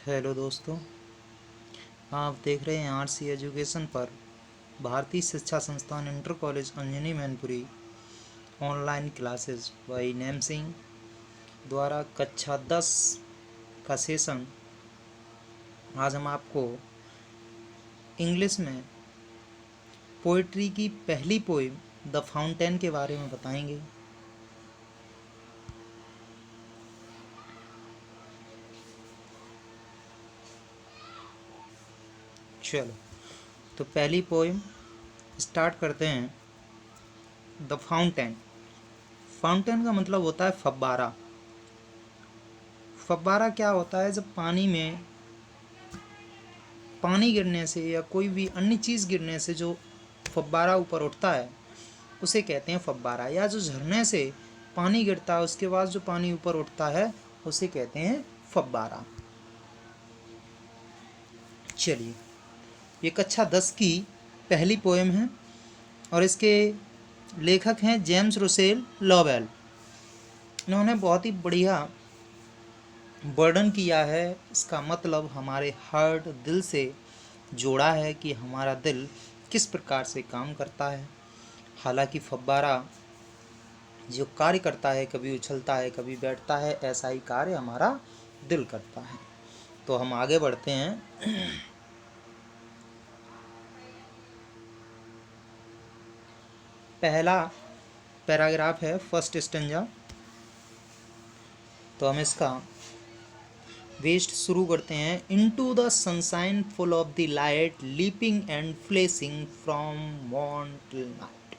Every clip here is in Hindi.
हेलो दोस्तों, आप देख रहे हैं आरसी एजुकेशन पर भारतीय शिक्षा संस्थान inter college Anjani Mainpuri online classes by name Singh द्वारा कक्षा 10 का सेशन। आज हम आपको इंग्लिश में पोइट्री की पहली पोइम द फाउंटेन के बारे में बताएंगे। चलो, तो पहली पोइम स्टार्ट करते हैं। The fountain. फाउंटेन का मतलब होता है फव्वारा। फव्वारा क्या होता है? जब पानी में पानी गिरने से या कोई भी अन्य चीज़ गिरने से जो फव्वारा ऊपर उठता है उसे कहते हैं फव्वारा। या जो झरने से पानी गिरता है उसके बाद जो पानी ऊपर उठता है उसे कहते हैं फव्वारा। चलिए, ये कक्षा 10 की पहली पोएम है और इसके लेखक हैं जेम्स रुसेल लॉवेल। इन्होंने बहुत ही बढ़िया वर्णन किया है। इसका मतलब हमारे हार्ट, दिल से जोड़ा है कि हमारा दिल किस प्रकार से काम करता है। हालांकि फव्वारा जो कार्य करता है, कभी उछलता है कभी बैठता है, ऐसा ही कार्य हमारा दिल करता है। तो हम आगे बढ़ते हैं। पहला पैराग्राफ है, फर्स्ट स्टेंजा। तो हम इसका वेस्ट शुरू करते हैं। Into the sunshine full of the light leaping and flashing from morn till night.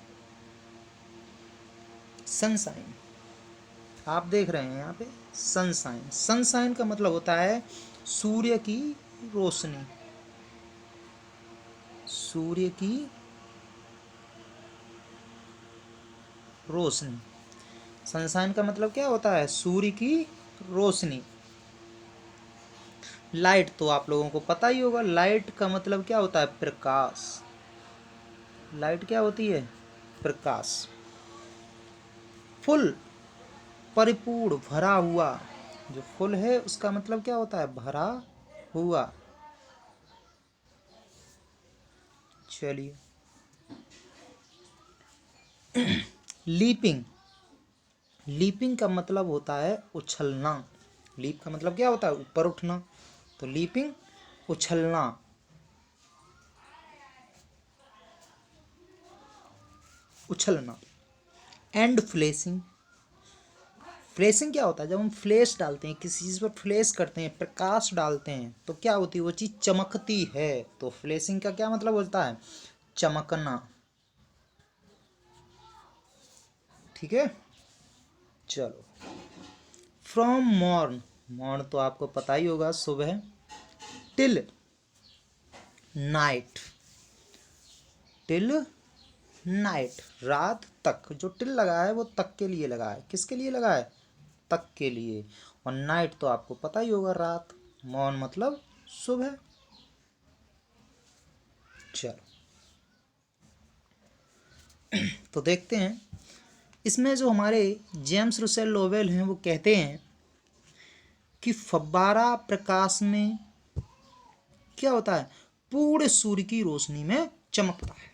Sunshine आप देख रहे हैं यहाँ पे, सनशाइन। सनशाइन का मतलब होता है सूर्य की रोशनी। सूर्य की रोशनी। सनशाइन का मतलब क्या होता है? सूर्य की रोशनी। लाइट तो आप लोगों को पता ही होगा। लाइट का मतलब क्या होता है? प्रकाश। लाइट क्या होती है? प्रकाश। फुल, परिपूर्ण, भरा हुआ। जो फुल है उसका मतलब क्या होता है? भरा हुआ। चलिए, लीपिंग। लीपिंग का मतलब होता है उछलना। लीप का मतलब क्या होता है? ऊपर उठना। तो लीपिंग उछलना। उछलना। एंड फ्लेसिंग। फ्लेसिंग क्या होता है? जब हम फ्लैश डालते हैं, किसी चीज़ पर फ्लैश करते हैं, प्रकाश डालते हैं, तो क्या होती है? वो चीज़ चमकती है। तो फ्लेसिंग का क्या मतलब होता है? चमकना। ठीक है, चलो। From morn. मॉर्न तो आपको पता ही होगा, सुबह। Till night. टिल नाइट, रात तक। जो टिल लगा है वो तक के लिए लगा है। किसके लिए लगा है? तक के लिए। और नाइट तो आपको पता ही होगा, रात। मॉर्न मतलब सुबह। चलो, तो देखते हैं इसमें जो हमारे जेम्स रुसेल लोवेल हैं वो कहते हैं कि फव्वारा प्रकाश में क्या होता है? पूरे सूर्य की रोशनी में चमकता है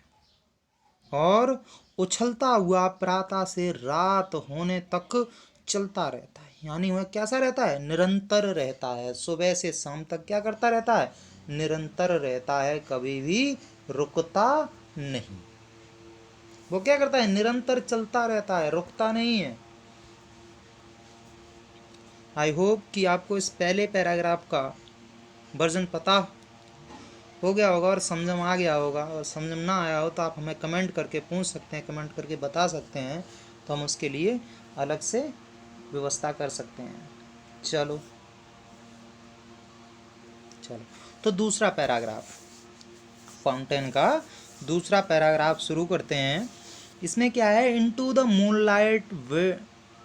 और उछलता हुआ प्रातः से रात होने तक चलता रहता है। यानी वह कैसा रहता है? निरंतर रहता है। सुबह से शाम तक क्या करता रहता है? निरंतर रहता है, कभी भी रुकता नहीं। वो क्या करता है? निरंतर चलता रहता है, रुकता नहीं है। आई होप कि आपको इस पहले पैराग्राफ का वर्जन पता हो गया होगा और समझ में आ गया होगा। और समझ में ना आया हो तो आप हमें कमेंट करके पूछ सकते हैं, कमेंट करके बता सकते हैं, तो हम उसके लिए अलग से व्यवस्था कर सकते हैं। चलो चलो, तो दूसरा पैराग्राफ, फाउंटेन का दूसरा पैराग्राफ शुरू करते हैं। इसमें क्या है? Into the moonlight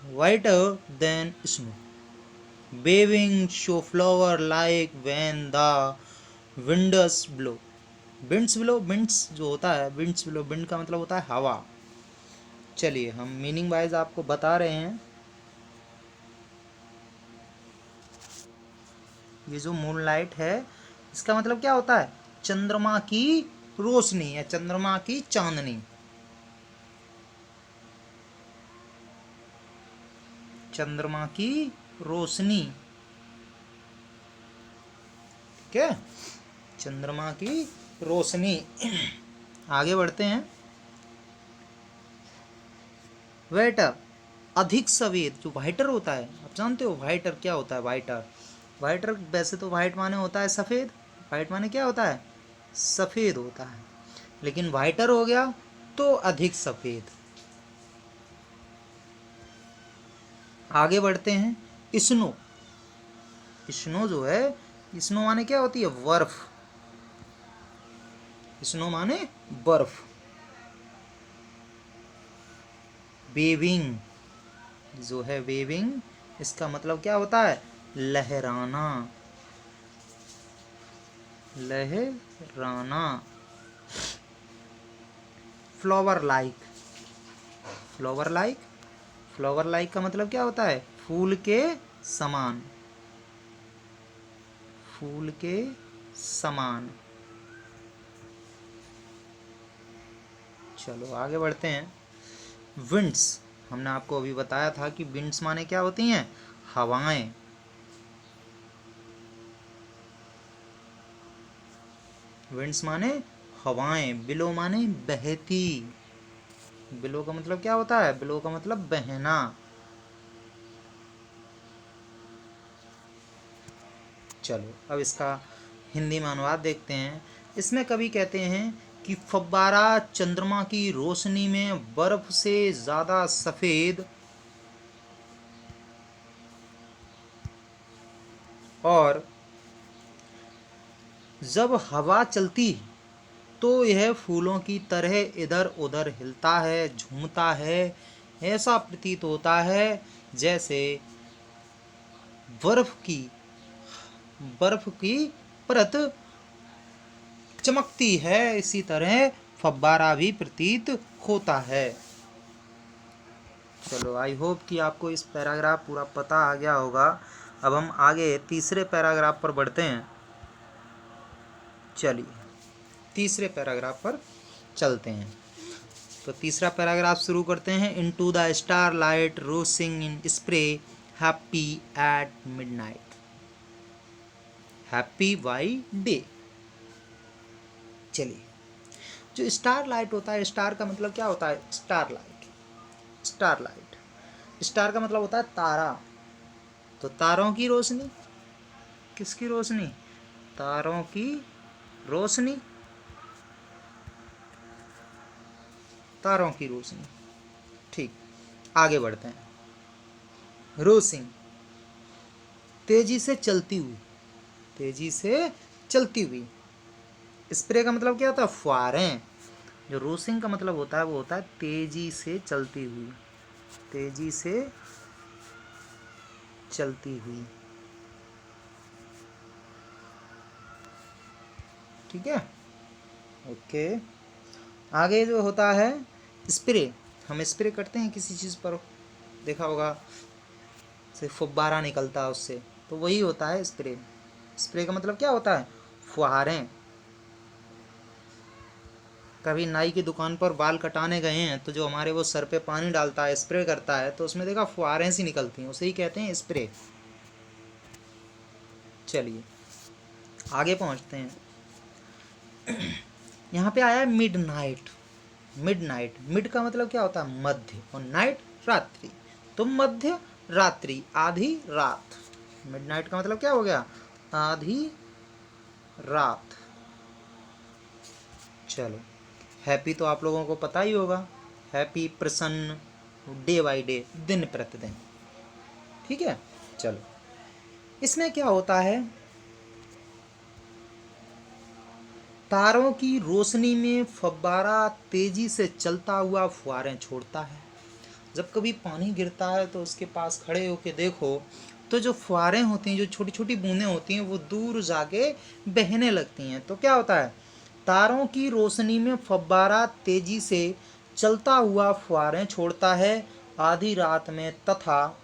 whiter than snow waving so flower like when the winds blow. Winds blow, winds जो होता है, विंड्स ब्लो, विंड का मतलब होता है हवा। चलिए, हम मीनिंग वाइज आपको बता रहे हैं। ये जो मूनलाइट है इसका मतलब क्या होता है? चंद्रमा की रोशनी या चंद्रमा की चांदनी। चंद्रमा की रोशनी, ठीक है, चंद्रमा की रोशनी। आगे बढ़ते हैं। वाइटर, अधिक सफेद, जो वाइटर होता है, आप जानते हो वाइटर क्या होता है? वाइटर, वाइटर वैसे तो वाइट माने होता है सफ़ेद, वाइट माने क्या होता है? सफ़ेद होता है, लेकिन वाइटर हो गया तो अधिक सफ़ेद। आगे बढ़ते हैं। स्नो, स्नो जो है, स्नो माने क्या होती है? बर्फ। स्नो माने बर्फ। वेविंग, जो है वेविंग, इसका मतलब क्या होता है? लहराना, लहराना। Flower like, flower like, flower like का मतलब क्या होता है? फूल के समान, फूल के समान। चलो आगे बढ़ते हैं। विंड्स, हमने आपको अभी बताया था कि विंड्स माने क्या होती हैं? हवाएं। विंड्स माने हवाएं। बिलो माने बहती, बिलो का मतलब क्या होता है? बिलो का मतलब बहना। चलो अब इसका हिंदी में अनुवाद देखते हैं। इसमें कवि कहते हैं कि फव्वारा चंद्रमा की रोशनी में बर्फ से ज़्यादा सफ़ेद और जब हवा चलती तो यह फूलों की तरह इधर उधर हिलता है, झूमता है। ऐसा प्रतीत होता है जैसे बर्फ की बर्फ की परत चमकती है, इसी तरह फव्वारा भी प्रतीत होता है। चलो आई होप कि आपको इस पैराग्राफ पूरा पता आ गया होगा। अब हम आगे तीसरे पैराग्राफ पर बढ़ते हैं। चलिए तीसरे पैराग्राफ पर चलते हैं। तो तीसरा पैराग्राफ शुरू करते हैं। Into the starlight rushing in spray happy at midnight, happy by day. चलिए, जो स्टार लाइट होता है, स्टार का मतलब क्या होता है? Star light, star light, star का मतलब होता है तारा। तो तारों की रोशनी, किसकी रोशनी? तारों की रोशनी, तारों की रोशनी। ठीक, आगे बढ़ते हैं। रोसिंग, तेजी से चलती हुई, तेजी से चलती हुई। स्प्रे का मतलब क्या होता है? फुहारें। जो रोसिंग का मतलब होता है वो होता है तेजी से चलती हुई, तेजी से चलती हुई। ठीक है, ओके। आगे जो होता है स्प्रे, हम स्प्रे करते हैं किसी चीज़ पर, देखा होगा, से फुब्बारा निकलता है उससे, तो वही होता है स्प्रे। स्प्रे का मतलब क्या होता है? फुहारें। कभी नाई की दुकान पर बाल कटाने गए हैं तो जो हमारे वो सर पे पानी डालता है, स्प्रे करता है, तो उसमें देखा फुहारें सी निकलती हैं, उसे ही कहते हैं स्प्रे। चलिए आगे पहुंचते हैं। यहाँ पे आया है mid night. Mid night, mid का मतलब क्या होता है? मध्य, और नाइट रात्रि, तो मध्य रात्रि, आधी रात। मिड नाइट का मतलब क्या हो गया? आधी रात। चलो, हैप्पी तो आप लोगों को पता ही होगा, हैप्पी प्रसन्न, डे बाय डे, दिन प्रतिदिन। ठीक है, चलो इसमें क्या होता है? तारों की रोशनी में फव्वारा तेजी से चलता हुआ फुहारें छोड़ता है। जब कभी पानी गिरता है तो उसके पास खड़े होके देखो तो जो फुहारें होती हैं, जो छोटी छोटी बूंदें होती हैं, वो दूर जाके बहने लगती हैं। तो क्या होता है? तारों की रोशनी में फव्वारा तेजी से चलता हुआ फुहारें छोड़ता है आधी रात में, तथा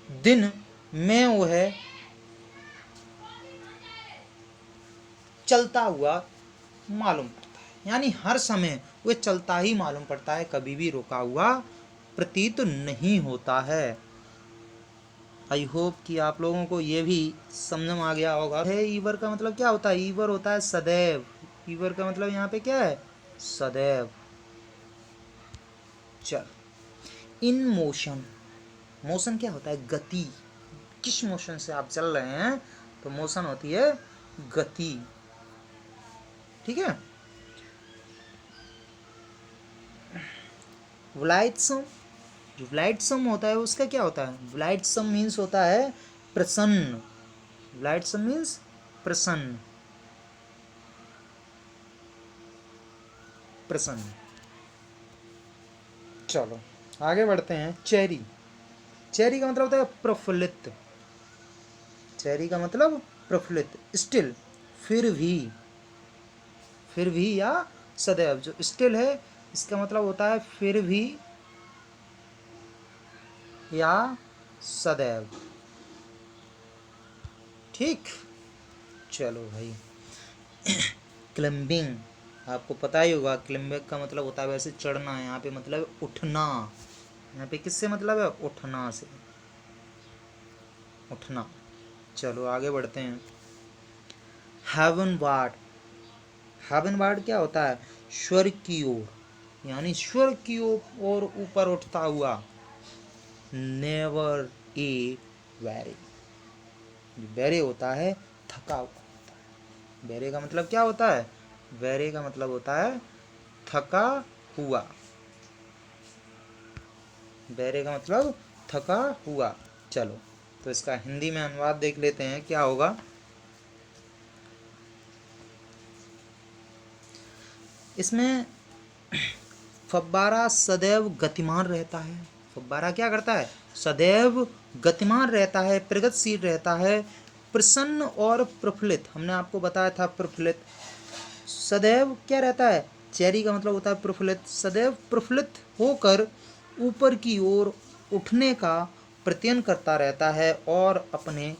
दिन में वह चलता हुआ मालूम पड़ता है, यानी हर समय वह चलता ही मालूम पड़ता है, कभी भी रुका हुआ प्रतीत नहीं होता है। आई होप कि आप लोगों को ये भी समझ में आ गया होगा। है ईवर का मतलब क्या होता है? ईवर होता है सदैव। ईवर का मतलब यहाँ पे क्या है? सदैव। चल, इन मोशन, मोशन क्या होता है? गति। किस मोशन से आप चल रहे हैं तो मोशन होती है गति। ठीक है। व्लाइट्सम, जो व्लाइट्सम होता है उसका क्या होता है? व्लाइट्सम मीन्स होता है प्रसन्न। व्लाइट्सम मीन्स प्रसन्न, प्रसन्न। चलो आगे बढ़ते हैं। चेरी, चेरी का मतलब होता है प्रफुल्लित। चेरी का मतलब प्रफुल्लित। स्टिल, फिर भी, फिर भी या सदैव। जो स्टिल है इसका मतलब होता है फिर भी या सदैव। ठीक। चलो भाई, क्लाइंबिंग, आपको पता ही होगा क्लाइंबिंग का मतलब होता है वैसे चढ़ना। यहाँ पे मतलब उठना। यहाँ पे किससे मतलब है? उठना से, उठना। चलो आगे बढ़ते हैं। हेवनवार्ड, हेवनवार्ड क्या होता है? स्वर्ग की ओर, यानी स्वर्ग की ओर ऊपर उठता हुआ। नेवर ए वेरी, वेरी होता है थका हुआ होता है। वेरी का मतलब क्या होता है? वेरी का मतलब होता है थका हुआ। वेरी का मतलब थका हुआ। चलो तो इसका हिंदी में अनुवाद देख लेते हैं क्या होगा। इसमें फव्वारा सदैव गतिमान रहता है। फव्वारा क्या करता है? सदैव गतिमान रहता है, प्रगतिशील रहता है, प्रसन्न और प्रफुल्लित। हमने आपको बताया था प्रफुल्लित। सदैव क्या रहता है? चेरी का मतलब होता है प्रफुल्लित। सदैव प्रफुल्लित होकर ऊपर की ओर उठने का प्रयत्न करता रहता है और अपने